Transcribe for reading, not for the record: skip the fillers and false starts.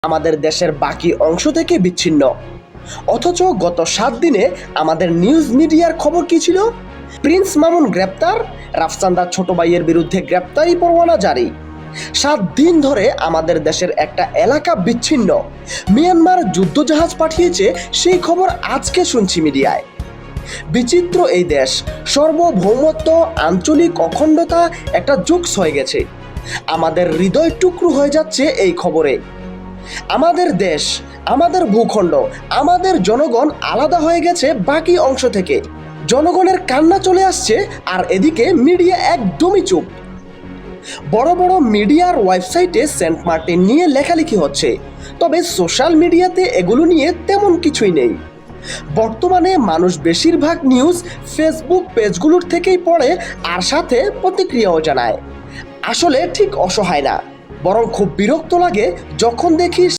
আমাদের দেশের বাকি অংশ থেকে বিচ্ছিন্ন। অথচ গত 7 দিনে আমাদের নিউজ মিডিয়ার খবর কি ছিল? প্রিন্স মামুন গ্রেপ্তার, রাফসানদার ছোট ভাইয়ের বিরুদ্ধে গ্রেপ্তারি পরোয়ানা জারি। 7 দিন ধরে আমাদের দেশের একটা এলাকা বিচ্ছিন্ন। মিয়ানমার যুদ্ধজাহাজ পাঠিয়েছে, সেই খবর আজকে শুনছি মিডিয়ায়। বিচিত্র এই দেশ, সার্বভৌমত্ব, আঞ্চলিক অখণ্ডতা একটা জুক্স হয়ে গেছে। আমাদের হৃদয় টুকরো হয়ে যাচ্ছে এই খবরে। আমাদের দেশ, আমাদের ভূখণ্ড, আমাদের জনগণ আলাদা হয়ে গেছে বাকি অংশ থেকে। জনগণের কান্না চলে আসছে, আর এদিকে মিডিয়া একদমই চুপ। বড় বড় মিডিয়ার ওয়েবসাইটে সেন্ট মার্টিন নিয়ে লেখালেখি হচ্ছে, তবে সোশ্যাল মিডিয়াতে এগুলো নিয়ে তেমন কিছুই নেই। বর্তমানে মানুষ বেশিরভাগ নিউজ ফেসবুক পেজগুলোর থেকেই পড়ে, আর সাথে প্রতিক্রিয়াও জানায়। আসলে ঠিক অসহায় না, বরং খুব বিরক্ত লাগে যখন দেখি